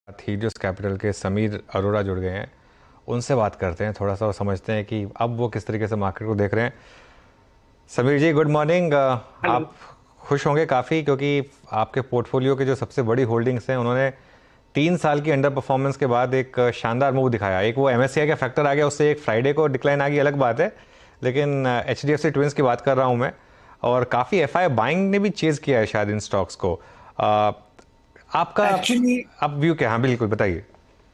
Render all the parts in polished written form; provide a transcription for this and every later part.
थीडियस capital के समीर अरोड़ा जुड़ गए हैं। उनसे बात करते हैं, थोड़ा सा समझते हैं कि अब वो किस तरीके से मार्केट को देख रहे हैं। समीर जी, गुड मॉर्निंग। हेलो। आप खुश होंगे काफ़ी क्योंकि आपके पोर्टफोलियो के जो सबसे बड़ी होल्डिंग्स हैं उन्होंने 3 साल की अंडर परफॉर्मेंस के बाद एक शानदार मूव दिखाया। एक वो एमएससीआई का फैक्टर आ गया, उससे एक फ्राइडे को डिक्लाइन आ गई, अलग बात है। लेकिन H D F C twins की बात कर रहा हूँ मैं। और काफ़ी एफ आई बाइंग ने भी चेज़ किया है शायद इन स्टॉक्स को। आपका एक्चुअली आप व्यू क्या? हाँ, बिल्कुल बताइए।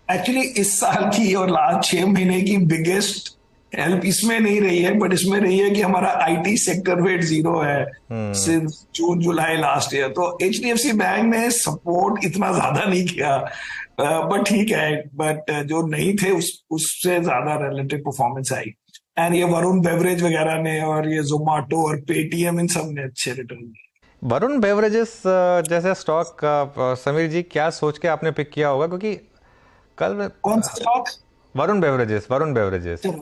एक्चुअली इस साल की और लास्ट 6 महीने की बिगेस्ट हेल्प इसमें नहीं रही है, बट इसमें रही है कि हमारा आईटी सेक्टर वेट जीरो है सिंस जून जुलाई लास्ट ईयर। तो एचडीएफसी बैंक ने सपोर्ट इतना ज्यादा नहीं किया, बट ठीक है। बट जो नहीं थे उससे ज्यादा रिलेटिव परफॉर्मेंस आई। एंड ये वरुण बेवरेज वगैरह ने और ये जोमेटो और पेटीएम इन सब ने अच्छे रिटर्न दिए। वरुण बेवरेजेस जैसे स्टॉक, समीर जी क्या सोच के आपने पिक किया होगा? क्योंकि कल कौन सा स्टॉक? वरुण बेवरेजेस एक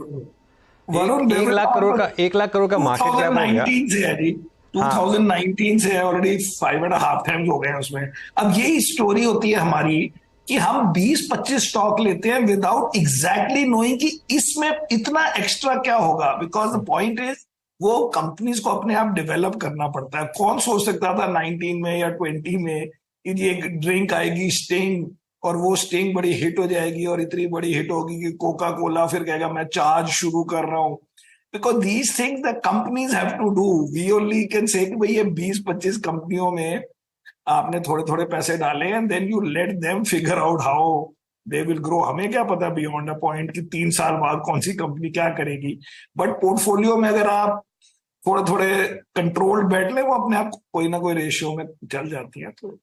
वरुण एक बेवरेज लाख करोड़ का 1 लाख करोड़ का मार्केट कैप हो गया। 2019 से है जी। हाँ। 2019 से है, ऑलरेडी 5.5 टाइम्स हो गए हैं उसमें। अब यही स्टोरी होती है हमारी कि हम 20-25 स्टॉक लेते हैं विदाउट एग्जैक्टली नोइंग कि इसमें इतना एक्स्ट्रा क्या होगा। बिकॉज द पॉइंट इज वो कंपनीज को अपने आप डेवलप करना पड़ता है। कौन सोच सकता था 19 में या 20 में कि ये एक ड्रिंक आएगी स्टिंग, और वो स्टिंग बड़ी हिट हो जाएगी और इतनी बड़ी हिट होगी कि कोका कोला फिर कहेगा मैं चार्ज शुरू कर रहा हूं। Because these things the companies have to do. We only can say कि भाई ये 20-25 कंपनियों में आपने थोड़े थोड़े पैसे डाले and then you let them figure out how they will grow. हमें क्या पता बियॉन्ड अ पॉइंट कि 3 साल बाद कौन सी कंपनी क्या करेगी। बट पोर्टफोलियो में अगर आप थोड़े थोड़े कंट्रोल्ड बैठ ले, वो अपने आप कोई ना कोई रेशियो में चल जाती है। तो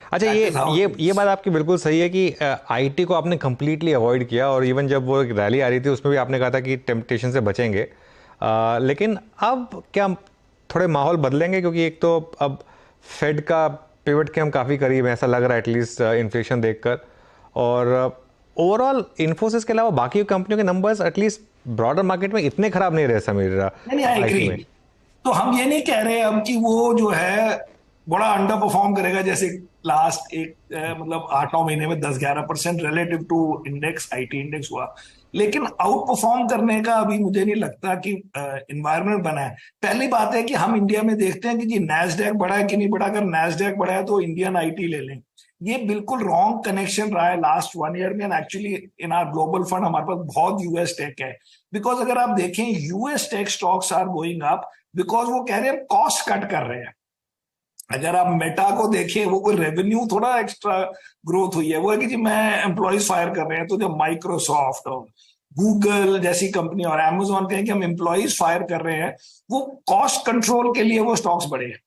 अच्छा, दैट ये इज हाउ ये इट ये इज। बात आपकी बिल्कुल सही है कि आईटी को आपने कंप्लीटली अवॉइड किया, और इवन जब वो एक रैली आ रही थी उसमें भी आपने कहा था कि टेम्पटेशन से बचेंगे। लेकिन अब क्या थोड़े माहौल बदलेंगे? क्योंकि एक तो अब फेड का पिवट के हम काफ़ी करीब हैं, ऐसा लग रहा है एटलीस्ट इन्फ्लेशन देखकर। और ओवरऑल इन्फोसिस के अलावा बाकी कंपनियों के नंबर्स एटलीस्ट ब्रॉडर मार्केट में इतने खराब नहीं रहे समीर, नहीं नहीं, आई आईटी एग्री। में। तो हम ये नहीं कह रहे अब कि वो जो है बड़ा अंडर परफॉर्म करेगा, जैसे लास्ट मतलब 8-9 महीने में 10-11% relative to index, IT index हुआ। लेकिन आउट परफॉर्म करने का अभी मुझे नहीं लगता कि इन्वायरमेंट बना है। पहली बात है कि हम इंडिया में देखते हैं कि जी नैस्डैक बढ़ा है कि नहीं बढ़ा। अगर नैस्डैक बढ़ा है तो इंडियन आईटी ले लें। ये बिल्कुल रॉन्ग कनेक्शन रहा है लास्ट 1 ईयर में। Actually in are global fund हमारे पास बहुत यूएस टेक है। बिकॉज अगर आप देखें US tech stocks are going up because वो कह रहे हैं कॉस्ट कट कर रहे हैं। अगर आप मेटा को देखें, वो कोई रेवेन्यू थोड़ा एक्स्ट्रा ग्रोथ हुई है, वो है कि जी मैं एम्प्लॉयज फायर कर रहे हैं। तो जब माइक्रोसॉफ्ट और गूगल जैसी कंपनी और Amazon कहें कि हम एम्प्लॉयज फायर कर रहे हैं, वो कॉस्ट कंट्रोल के लिए वो स्टॉक्स बढ़े हैं।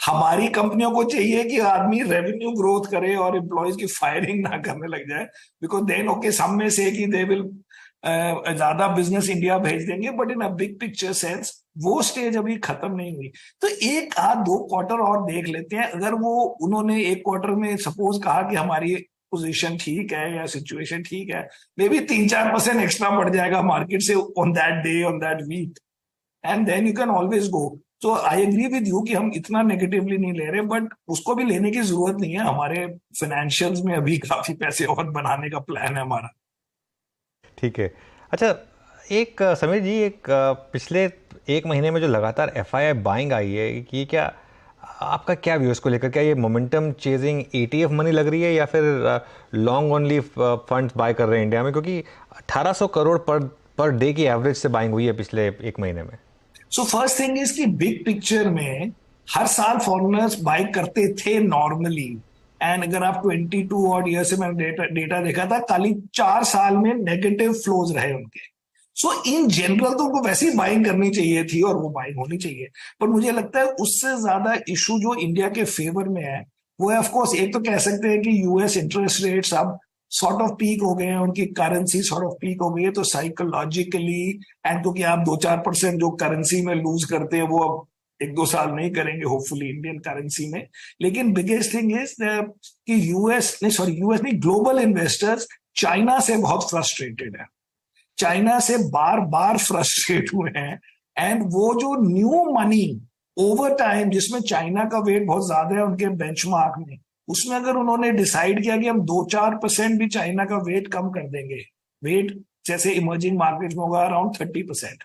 हमारी कंपनियों को चाहिए कि आदमी रेवेन्यू ग्रोथ करे और एम्प्लॉयज की फायरिंग ना करने लग जाए। बिकॉज देन ओके सम में से कि दे विल ज्यादा बिजनेस इंडिया भेज देंगे, but in a big picture sense वो स्टेज अभी खत्म नहीं हुई। तो एक आध दो क्वार्टर और देख लेते हैं। अगर वो उन्होंने एक क्वार्टर में सपोज कहा कि हमारी पोजीशन ठीक है या सिचुएशन ठीक है, मे बी 3-4% एक्स्ट्रा बढ़ जाएगा मार्केट से on that day, on that week, and then you can always go. तो आई एग्री विद यू कि हम इतना नेगेटिवली नहीं ले रहे, बट उसको भी लेने की जरूरत नहीं है। हमारे फाइनेंशियल्स में अभी काफी पैसे और बनाने का प्लान है हमारा। ठीक है। अच्छा, एक समीर जी, एक पिछले 1 महीने में जो लगातार एफआईआई बाइंग आई है, कि क्या आपका क्या व्यू इसको लेकर? क्या ये मोमेंटम चेजिंग एटीएफ मनी लग रही है या फिर लॉन्ग ओनली फंड्स बाय कर रहे हैं इंडिया में? क्योंकि 1800 करोड़ पर पर डे की एवरेज से बाइंग हुई है पिछले 1 महीने में। सो फर्स्ट थिंग इज कि बिग पिक्चर में हर साल फॉरेनर्स बाय करते थे नॉर्मली। एंड अगर आप 22 और ईयर से मैंने डेटा देखा था, खाली 4 साल में नेगेटिव फ्लोज रहे उनके। सो इन जनरल तो उनको वैसे ही बाइंग करनी चाहिए थी और वो बाइंग होनी चाहिए। पर मुझे लगता है उससे ज्यादा इशू जो इंडिया के फेवर में है वो है, ऑफकोर्स एक तो कह सकते हैं कि यूएस इंटरेस्ट रेट्स अब सॉर्ट ऑफ पीक हो गए हैं, उनकी करेंसी सॉर्ट ऑफ पीक हो गई है। तो साइकोलॉजिकली एंड क्योंकि आप 2-4% जो करेंसी में लूज करते हैं वो अब 1-2 साल नहीं करेंगे होपफुली इंडियन करेंसी में। लेकिन बिगेस्ट थिंग इज कि यूएस नहीं, सॉरी यूएस नहीं, ग्लोबल इन्वेस्टर्स चाइना से बहुत फ्रस्ट्रेटेड है। चाइना से बार बार फ्रस्ट्रेट हुए हैं। एंड वो जो न्यू मनी ओवर टाइम जिसमें चाइना का वेट बहुत ज्यादा है उनके बेंचमार्क में, उसमें अगर उन्होंने डिसाइड किया कि हम 2-4% भी चाइना का वेट कम कर देंगे, वेट जैसे इमर्जिंग मार्केट में होगा अराउंड 30%,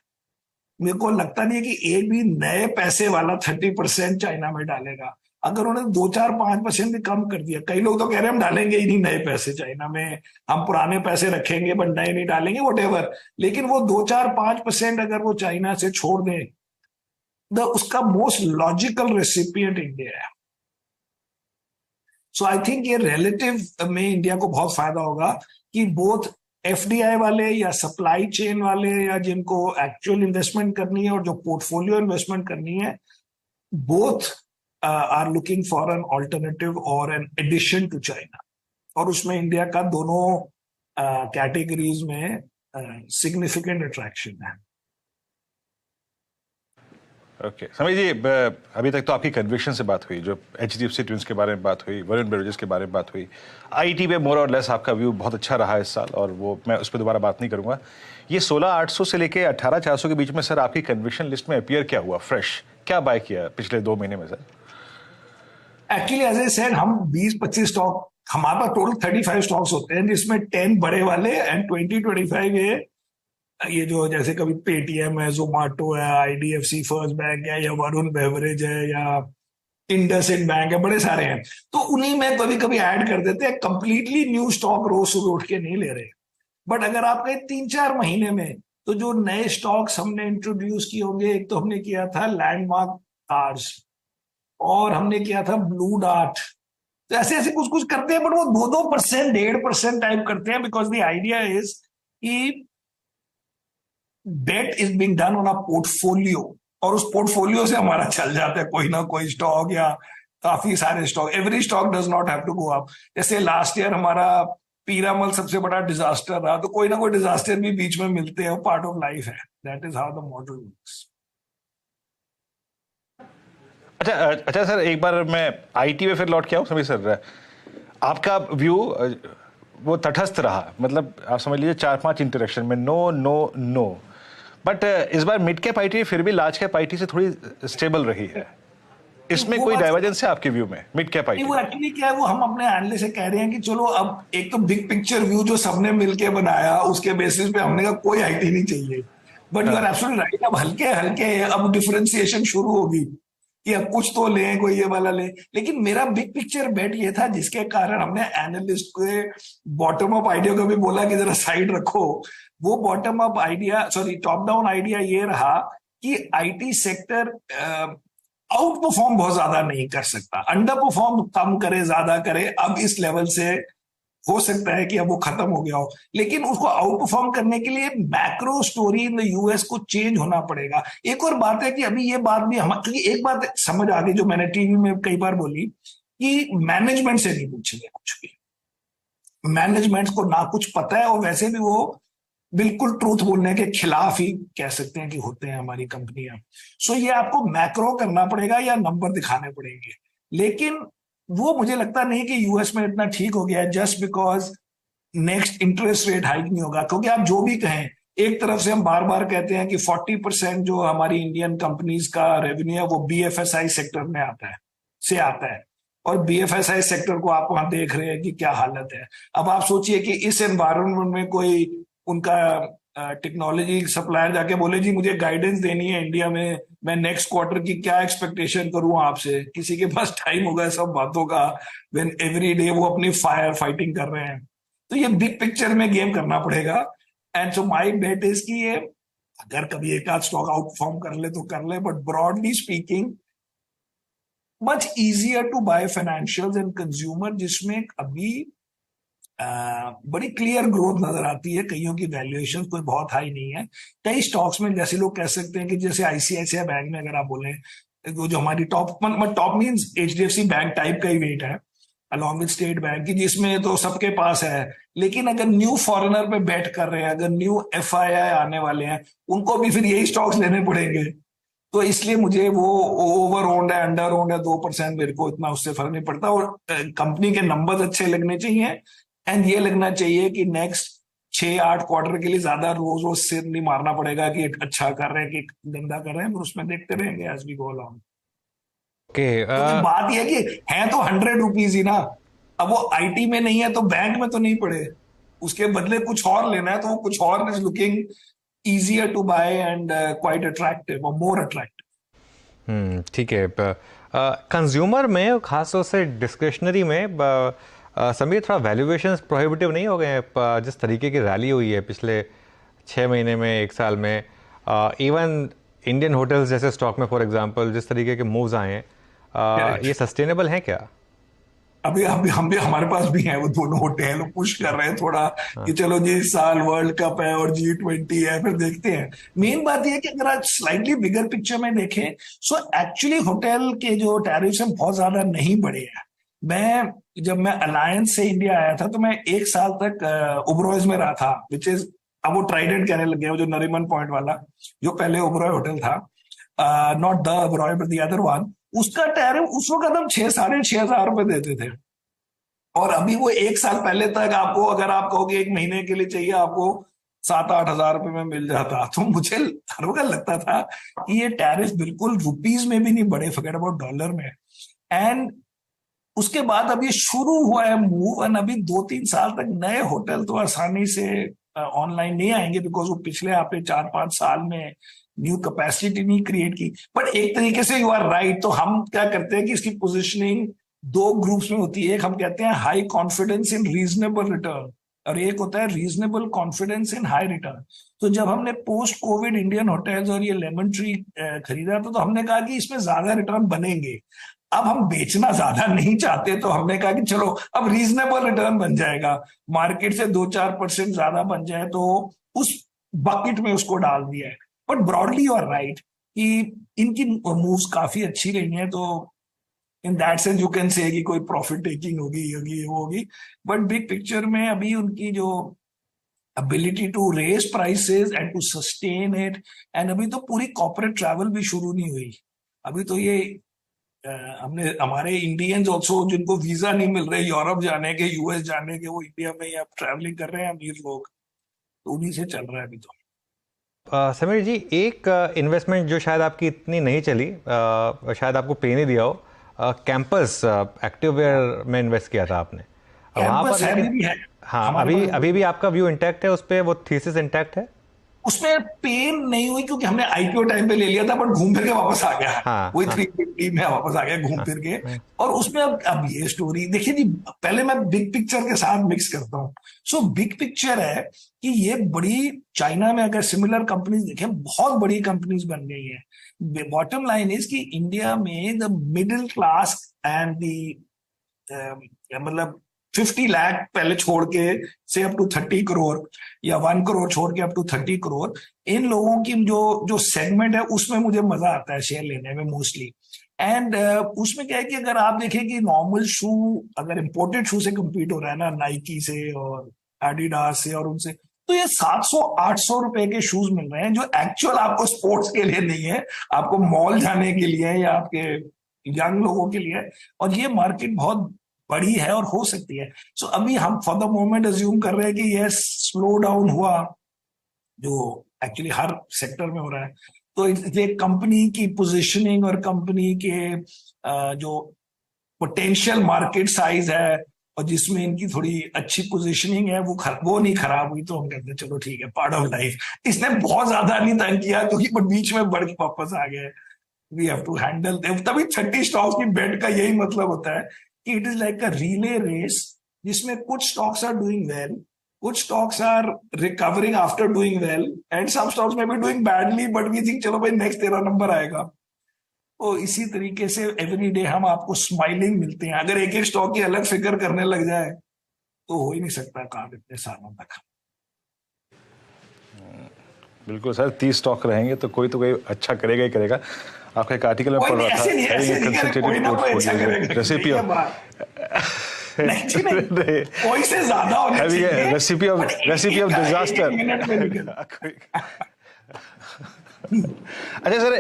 मेरे को लगता नहीं है कि एक भी नए पैसे वाला 30% चाइना में डालेगा। अगर उन्होंने 2-4-5% भी कम कर दिया, कई लोग तो कह रहे हैं हम डालेंगे ही नहीं नए पैसे चाइना में, हम पुराने पैसे रखेंगे बट नए नहीं डालेंगे, वट, लेकिन वो 2-4-5% अगर वो चाइना से छोड़ दें, उसका मोस्ट लॉजिकल रेसिपिएंट इंडिया है। सो आई थिंक ये रिलेटिव में इंडिया को बहुत फायदा होगा कि बोथ एफडीआई वाले या सप्लाई चेन वाले या जिनको एक्चुअल इन्वेस्टमेंट करनी है और जो पोर्टफोलियो इन्वेस्टमेंट करनी है, both are looking for an alternative और एन एडिशन टू चाइना, और उसमें इंडिया का दोनों कैटेगरीज में सिग्निफिकेंट अट्रैक्शन है। ओके समीर जी, अभी तक तो आपकी कन्विक्शन से बात हुई, जो एचडीएफसी ट्विंस के बारे में बात हुई, वरुण बेवरेजेस के बारे में बात हुई, आईटी पे मोर और लेस आपका व्यू बहुत अच्छा रहा इस साल, और वो मैं उस पर दोबारा बात नहीं करूंगा। ये 16,800 से लेके 18,400 के बीच में सर आपकी कन्विक्शन लिस्ट में अपीयर क्या हुआ फ्रेश, क्या बाय किया पिछले 2 महीने में sir? Actually as I said, हम 20-25 स्टॉक, हमारे पास टोटल 35 स्टॉक्स होते हैं जिसमें 10 बड़े वाले एंड 20-25 ये जो जैसे कभी पेटीएम है, जोमाटो है, आईडीएफसी फर्स्ट बैंक है, या वरुण बेवरेज है, या इंडसइंड बैंक है, बड़े सारे हैं, तो उन्हीं में कभी कभी ऐड कर देते हैं। कंप्लीटली न्यू स्टॉक रोज सुबह उठ के नहीं ले रहे, बट अगर आप कहें 3-4 महीने में, तो जो नए स्टॉक्स हमने इंट्रोड्यूस किए होंगे, एक तो हमने किया था लैंडमार्क कार्स, और हमने किया था ब्लू डार्ट। तो ऐसे ऐसे कुछ कुछ करते हैं, बट वो 2-2%, 1.5% टाइप करते हैं, बिकॉज द आइडिया इज कि bet is being done on a portfolio, और उस पोर्टफोलियो से हमारा चल जाता है कोई ना कोई स्टॉक या काफी सारे stock. Every stock does not have to go up. जैसे लास्ट ईयर हमारा पीरामल सबसे बड़ा डिजास्टर रहा, तो कोई ना कोई डिजास्टर भी बीच में मिलते हैं, पार्ट ऑफ लाइफ है। That is how the model works. अच्छा सर, एक बार मैं आईटी में फिर लौट के आऊँ समीर सर, आपका व्यू वो तटस्थ रहा, मतलब आप समझ लीजिए 4-5 इंटरेक्शन में नो नो नो, बट इस बार मिड कैप आईटी फिर भी लार्ज कैप आईटी से थोड़ी स्टेबल रही है, इसमें कोई डाइवर्जेंस है आपके व्यू में मिड कैप आईटी? वो एक्चुअली क्या है, वो हम अपने एनालिस्ट से कह रहे हैं कि चलो अब एक तो बिग पिक्चर व्यू जो सबने मिलके बनाया उसके बेसिस पे हमने कहा कोई आईटी नहीं चाहिए, but you are absolutely right, अब हल्के हल्के अब डिफरेंशिएशन शुरू होगी कि अब कुछ तो लें, कोई ये वाला ले। लेकिन मेरा बिग पिक्चर बेट ये था, जिसके कारण हमने एनालिस्ट के बॉटम अप आइडिया को भी बोला कि जरा साइड रखो। वो bottom up idea, sorry top down idea ये रहा कि आईटी सेक्टर आउट परफॉर्म बहुत ज्यादा नहीं कर सकता, अंडर परफॉर्म कम करे ज्यादा करे, अब इस लेवल से हो सकता है कि अब वो खत्म हो गया हो, लेकिन उसको आउट परफॉर्म करने के लिए macro story in the US को चेंज होना पड़ेगा। एक और बात है कि अभी ये बात भी हम, क्योंकि एक बात समझ आ गई जो मैंने टीवी में कई बार बोली कि मैनेजमेंट से नहीं पूछेंगे कुछ भी, मैनेजमेंट को ना कुछ पता है, और वैसे भी वो बिल्कुल ट्रूथ बोलने के खिलाफ ही कह सकते हैं कि होते हैं हमारी कंपनियां। सो ये आपको मैक्रो करना पड़ेगा या नंबर दिखाने पड़ेंगे, लेकिन वो मुझे लगता नहीं कि यूएस में इतना ठीक हो गया है just because next interest rate hike नहीं होगा। क्योंकि आप जो भी कहें, एक तरफ से हम बार बार कहते हैं कि 40% जो हमारी इंडियन कंपनीज का रेवेन्यू है वो बीएफएसआई सेक्टर में आता है, और बीएफएसआई सेक्टर को आप वहां देख रहे हैं कि क्या हालत है। अब आप सोचिए कि इस एनवायरनमेंट में कोई उनका टेक्नोलॉजी सप्लायर जाके बोले जी मुझे गाइडेंस देनी है इंडिया में, मैं नेक्स्ट क्वार्टर की क्या एक्सपेक्टेशन करूं आपसे, किसी के पास टाइम होगा सब बातों का, व्हेन एवरी डे वो अपनी फायर फाइटिंग कर रहे हैं। तो ये बिग पिक्चर में गेम करना पड़ेगा, and so my bet is कि ये अगर कभी एक आध स्टॉक आउट परफॉर्म कर ले तो कर ले, but broadly speaking much easier to buy financials and consumer, जिसमें अभी बड़ी क्लियर ग्रोथ नजर आती है। कईयों की वैल्यूएशन कोई बहुत हाई नहीं है। कई स्टॉक्स में जैसे लोग कह सकते हैं कि जैसे आईसीआईसीआई बैंक में अगर आप बोले, वो जो हमारी top means HDFC bank type का ही वेट है अलॉन्ग विद स्टेट बैंक की, जिसमें तो सबके पास है। लेकिन अगर न्यू फॉरेनर पे बैट कर रहे हैं, अगर न्यू एफआईआई आने वाले हैं, उनको भी फिर यही स्टॉक्स लेने पड़ेंगे। तो इसलिए मुझे वो ओवर ओन्ड है अंडर ओन्ड है 2%, मेरे को इतना उससे फर्क नहीं पड़ता, और कंपनी के नंबर अच्छे लगने चाहिए, एंड ये लगना चाहिए कि नेक्स्ट 6-8 क्वार्टर के लिए ज्यादा रोज रोज सिर नहीं मारना पड़ेगा कि अच्छा कर रहे हैं कि गंदा कर रहे हैं, पर उसमें देखते रहेंगे एज वी गो अलोंग। क्योंकि बात यह है कि है तो 100 रुपीज ही ना। अब वो आईटी में नहीं है तो बैंक में तो नहीं पड़े, उसके बदले कुछ और लेना है तो वो कुछ और is looking easier to buy and quite attractive or more attractive। ठीक है। कंज्यूमर में और खासतौर से डिस्क्रिशनरी में समीर थोड़ा वैल्यूएशंस प्रोहिबिटिव नहीं हो गए हैं? जिस तरीके की रैली हुई है पिछले 6 महीने में, 1 साल में, इवन इंडियन होटल्स जैसे स्टॉक में फॉर एग्जांपल जिस तरीके के मूव्स आए हैं, ये सस्टेनेबल हैं क्या? अभी अभी हम भी, हमारे पास भी है वो दोनों होटल, पुश कर रहे हैं थोड़ा कि चलो जी इस साल वर्ल्ड कप है और G20 है, फिर देखते हैं। मेन बात यह है कि अगर आप स्लाइटली बिगर पिक्चर में देखें सो एक्चुअली होटल के जो टैरिफ्स हैं बहुत ज्यादा नहीं बढ़े हैं। जब मैं अलायंस से इंडिया आया था तो मैं 1 साल तक ओबरॉयज में रहा था, विच इज, अब वो ट्राइडेंट कहने लगे, वो जो नरीमन पॉइंट वाला जो पहले ओबरॉय होटल था, not the Oberoi but the other one, उसका टैरिफ उस वक्त हम 6-6,500 रुपए देते थे। और अभी वो 1 साल पहले तक आपको, अगर आप कहोगे 1 महीने के लिए चाहिए, आपको 7-8 हजार रुपए में मिल जाता। तो मुझे हर वक्त लगता था कि ये टैरिफ बिल्कुल रुपीज में भी नहीं बढ़े, फॉरगेट अबाउट डॉलर में। एंड उसके बाद अब ये शुरू हुआ है मूव, एंड अभी 2-3 साल तक नए होटल तो आसानी से ऑनलाइन नहीं आएंगे, बिकॉज वो पिछले आपने 4-5 साल में न्यू कैपेसिटी नहीं क्रिएट की। बट एक तरीके से यू आर राइट। तो हम क्या करते हैं कि इसकी पोजिशनिंग 2 ग्रुप्स में होती है। एक हम कहते हैं high confidence in reasonable return, और एक होता है reasonable confidence in high return. तो जब हमने पोस्ट कोविड इंडियन होटल्स और ये लेमन ट्री खरीदा था तो हमने कहा कि इसमें ज्यादा रिटर्न बनेंगे। अब हम बेचना ज्यादा नहीं चाहते, तो हमने कहा कि चलो अब रीजनेबल रिटर्न बन जाएगा, मार्केट से 2-4% ज्यादा बन जाए, तो उस बकेट में उसको डाल दिया है। But broadly you are right कि इनकी मूव्स काफी अच्छी रही हैं। तो in that sense you can say कि कोई प्रॉफिट टेकिंग होगी वो होगी, बट बिग पिक्चर में अभी उनकी जो ability to raise prices and to sustain it, and अभी तो पूरी कॉर्पोरेट ट्रैवल भी शुरू नहीं हुई। अभी तो ये हमने, हमारे इंडियंस ऑल्सो जिनको वीजा नहीं मिल रहे यूरोप जाने के, यूएस जाने के, वो इंडिया में अब ट्रैवलिंग कर रहे हैं अमीर लोग, तो उन्हीं से चल रहा है अभी तो। समीर जी, एक इन्वेस्टमेंट जो शायद आपकी इतनी नहीं चली, शायद आपको पे नहीं दिया हो, कैंपस एक्टिववेयर में इन्वेस्ट किया था आपने वहां पर, लेकिन भी है। हाँ, अभी भी आपका व्यू इंटैक्ट है उस पे, वो थीसिस इंटैक्ट है? उसमें पेन नहीं हुई क्योंकि हमने आईपीओ टाइम पे ले लिया था, बट घूम फिर के वापस आ गया। हाँ, वही हाँ, 350 में वापस आ गया घूम फिर के। और उसमें अब ये स्टोरी देखिए जी, पहले मैं बिग पिक्चर के साथ मिक्स करता हूँ। सो बिग पिक्चर है कि ये बड़ी, चाइना में अगर सिमिलर कंपनीज देखें, बहुत बड़ी कंपनीज बन गई है। बॉटम लाइन इज कि इंडिया में the middle class and the मतलब 50 लाख पहले छोड़ के से अप टू 30 करोड़, या 1 करोड़ छोड़ के अप टू 30 करोड़, इन लोगों की जो सेगमेंट है उसमें मुझे मजा आता है शेयर लेने में मोस्टली। एंड उसमें क्या है कि अगर आप देखें कि नॉर्मल शू अगर इंपोर्टेड शू से कम्पीट हो रहा है ना, नाइकी से और एडिडास से और उनसे, तो ये 700-800 रुपए के शूज मिल रहे हैं जो एक्चुअल आपको स्पोर्ट्स के लिए नहीं है, आपको मॉल जाने के लिए या आपके यंग लोगों के लिए। और ये मार्केट बहुत बड़ी है और हो सकती है। सो अभी हम फॉर द मोमेंट अज्यूम कर रहे हैं कि यह स्लो डाउन हुआ, जो एक्चुअली हर सेक्टर में हो रहा है। तो ये कंपनी की पोजीशनिंग और कंपनी के जो पोटेंशियल मार्केट साइज है और जिसमें इनकी थोड़ी अच्छी पोजीशनिंग है, वो नहीं खराब हुई, तो हम कहते हैं चलो ठीक है, पार्ट ऑफ लाइफ। इसने बहुत ज्यादा नहीं तंग किया क्योंकि बीच में बढ़ के वापस आ गए। वी हैव टू हैंडल, तभी 30 स्टॉक्स की बेट का यही मतलब होता है कि it is like a relay race, जिसमें कुछ स्टॉक्स आर डूइंग वेल, कुछ stocks are recovering after doing well, and some stocks में भी doing badly, but we think चलो भाई नेक्स्ट 13 नंबर आएगा। तो इसी तरीके से एवरी डे हम आपको स्माइलिंग मिलते हैं। अगर एक एक स्टॉक की अलग फिक्र करने लग जाए तो हो ही नहीं सकता काम इतने सालों तक। बिल्कुल सर, 30 स्टॉक रहेंगे तो कोई अच्छा करेगा ही करेगा। आपका एक आर्टिकल में पढ़ रहा था, रेसिपी कोई से ज्यादा होना चाहिए, रेसिपी ऑफ डिजास्टर। अच्छा सर,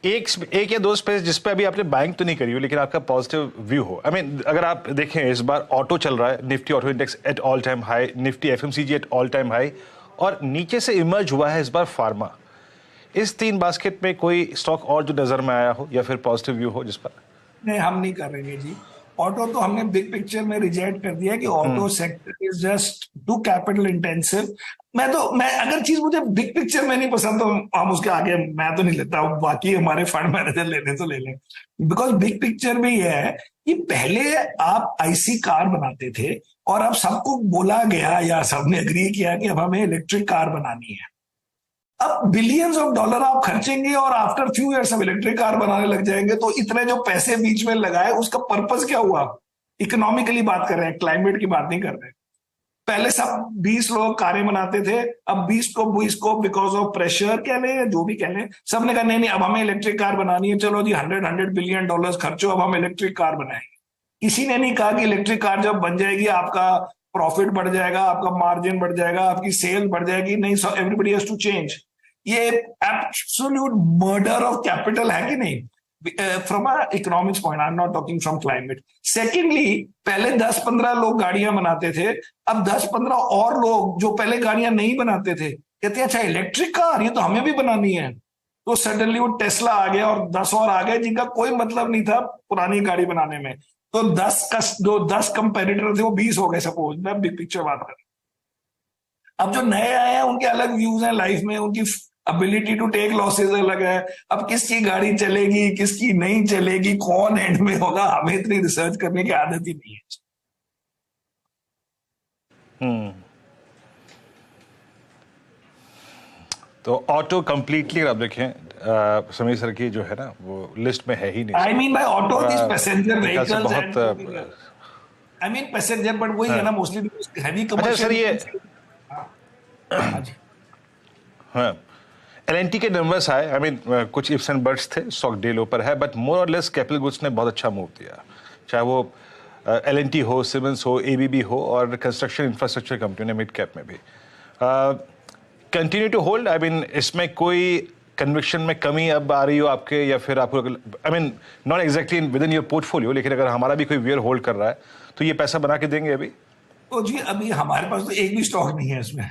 एक या दो स्पेस जिस पे अभी आपने बाइंग तो नहीं करी हो लेकिन आपका पॉजिटिव व्यू हो। आई मीन अगर आप देखें इस बार ऑटो चल रहा है, Nifty auto index at all time high, Nifty FMCG at all time high, और नीचे से इमर्ज हुआ है इस बार फार्मा। इस 3 बास्केट में कोई स्टॉक और जो नजर में आया हो या फिर पॉजिटिव व्यू हो जिस पर? नहीं, हम नहीं कर रहे जी। ऑटो तो हमने बिग पिक्चर में रिजेक्ट कर दिया कि auto sector is just too capital intensive. मैं अगर चीज मुझे बिग पिक्चर में नहीं पसंद तो हम उसके आगे मैं तो नहीं लेता, बाकी हमारे फंड मैनेजर लेने तो ले लें। बिकॉज बिग पिक्चर में यह है कि पहले आप आईसी कार बनाते थे और अब सबको बोला गया या सबने एग्री किया कि अब हमें इलेक्ट्रिक कार बनानी है। अब बिलियंस ऑफ डॉलर आप खर्चेंगे और आफ्टर फ्यू इयर्स हम इलेक्ट्रिक कार बनाने लग जाएंगे, तो इतने जो पैसे बीच में लगाए उसका पर्पस क्या हुआ? इकोनॉमिकली बात कर रहे हैं, क्लाइमेट की बात नहीं कर रहे। पहले सब 20 लोग कारें बनाते थे, अब 20 को बिकॉज ऑफ प्रेशर कह लें या जो भी कह लें, सबने कहा नहीं नहीं अब हमें इलेक्ट्रिक कार बनानी है, चलो जी 100 बिलियन डॉलर खर्चो, अब हम इलेक्ट्रिक कार बनाएंगे। किसी ने नहीं कहा कि इलेक्ट्रिक कार जब बन जाएगी आपका प्रॉफिट बढ़ जाएगा, आपका मार्जिन बढ़ जाएगा, आपकी सेल बढ़ जाएगी। नहीं, so everybody has to change. ये एब्सोल्यूट मर्डर ऑफ कैपिटल है कि नहीं? From a economics point, I am not talking from climate. Secondly, पहले 10-15 लोग गाड़ियां बनाते थे, अब 10-15 और लोग जो पहले गाड़ियां नहीं बनाते थे कहते हैं अच्छा इलेक्ट्रिक कार ये तो हमें भी बनानी है। तो सडनली वो टेस्ला आ गया और 10 और आ गए जिनका कोई मतलब नहीं था पुरानी गाड़ी बनाने में। तो 10 कंपेटिटर थे वो 20 हो गए, सपोज मैं बिग पिक्चर बात कर। अब जो नए आए हैं उनके अलग व्यूज हैं लाइफ में, उनकी एबिलिटी टू टेक लॉसेस अलग है। अब किसकी गाड़ी चलेगी, किसकी नहीं चलेगी, कौन एंड में होगा, हमें इतनी रिसर्च करने की आदत ही नहीं है। तो ऑटो कंप्लीटली आप देखें समीर सर की जो है ना वो लिस्ट में है ही नहीं। I mean by auto this passenger vehicles, बहुत आई मीन पैसेंजर, बट वही है ना मोस्टली हैवी कमर्शियल। सर ये हाँ एलएनटी के नंबर्स आए, आई मीन कुछ इफ्स एंड बट्स थे, स्टॉक डे लो पर है, बट मोर और लेस कैपिटल गुड्स ने बहुत अच्छा मूव दिया, चाहे वो एलएनटी हो, सिमेंस हो, एबीबी हो और कंस्ट्रक्शन इंफ्रास्ट्रक्चर कंपनी ने मिड कैप में भी continue to hold. I mean इसमें कोई कन्विक्शन में कमी अब आ रही हो आपके, या फिर आपको I mean not exactly with in your portfolio, लेकिन अगर हमारा भी कोई व्यूअर होल्ड कर रहा है तो ये पैसा बना के देंगे अभी? तो जी अभी हमारे पास तो एक भी स्टॉक नहीं है इसमें,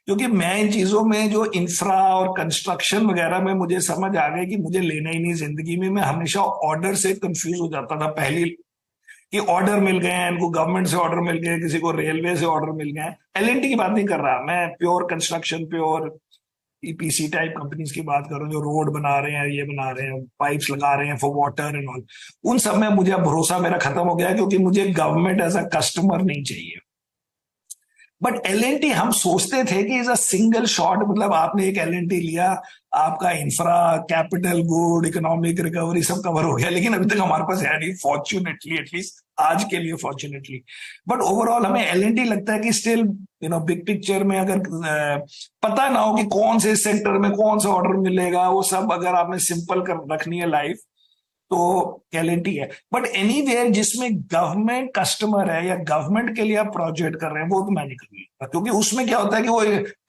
क्योंकि मैं इन चीजों में जो इंफ्रा और कंस्ट्रक्शन वगैरह में मुझे समझ आ गई कि मुझे लेना ही नहीं जिंदगी में। मैं हमेशा ऑर्डर से कंफ्यूज हो जाता था पहली कि ऑर्डर मिल गए हैं इनको, गवर्नमेंट से ऑर्डर मिल गए, किसी को रेलवे से ऑर्डर मिल गए। एलएनटी की बात नहीं कर रहा मैं, pure construction, pure EPC type companies की बात कर रहा हूँ जो रोड बना रहे हैं, ये बना रहे हैं, पाइप्स लगा रहे हैं फॉर वाटर एंड ऑल। उन सब में मुझे भरोसा मेरा खत्म हो गया क्योंकि मुझे गवर्नमेंट एज अ कस्टमर नहीं चाहिए। बट एलएनटी हम सोचते थे कि इज अ सिंगल शॉट, मतलब आपने एक एलएनटी लिया, आपका infra, capital good, economic recovery सब कवर हो गया, लेकिन अभी तक हमारे पास है नहीं, फॉर्चुनेटली, एटलीस्ट आज के लिए फॉर्चुनेटली। बट ओवरऑल हमें एलएनटी लगता है कि स्टिल बिग पिक्चर में अगर पता ना हो कि कौन से सेक्टर में कौन सा ऑर्डर मिलेगा, वो सब अगर आपने सिंपल कर रखनी है लाइफ तो एलएनटी है। बट एनीवेयर जिसमें गवर्नमेंट कस्टमर है या गवर्नमेंट के लिए आप प्रोजेक्ट कर रहे हैं वो तो मैं नहीं करूंगा, क्योंकि उसमें क्या होता है कि वो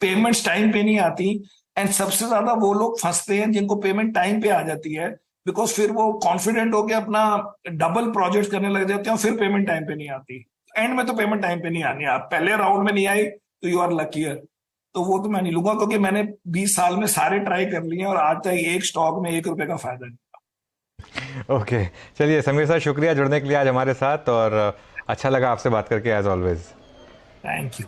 पेमेंट्स टाइम पे नहीं आती, एंड सबसे ज्यादा वो लोग फंसते हैं जिनको पेमेंट टाइम पे आ जाती है, बिकॉज फिर वो कॉन्फिडेंट होकर अपना डबल प्रोजेक्ट करने लग जाते हैं, फिर पेमेंट टाइम पे नहीं आती। एंड में तो पेमेंट टाइम पे नहीं आनी, आप पहले राउंड में नहीं आई तो यू आर लकीयर। तो वो तो मैं नहीं लूंगा, क्योंकि मैंने 20 साल में सारे ट्राई कर लिए और आज तक एक स्टॉक में 1 रुपए का फायदा नहीं। ओके चलिए समीर सर, शुक्रिया जुड़ने के लिए आज हमारे साथ, और अच्छा लगा आपसे बात करके एज ऑलवेज। Thank you.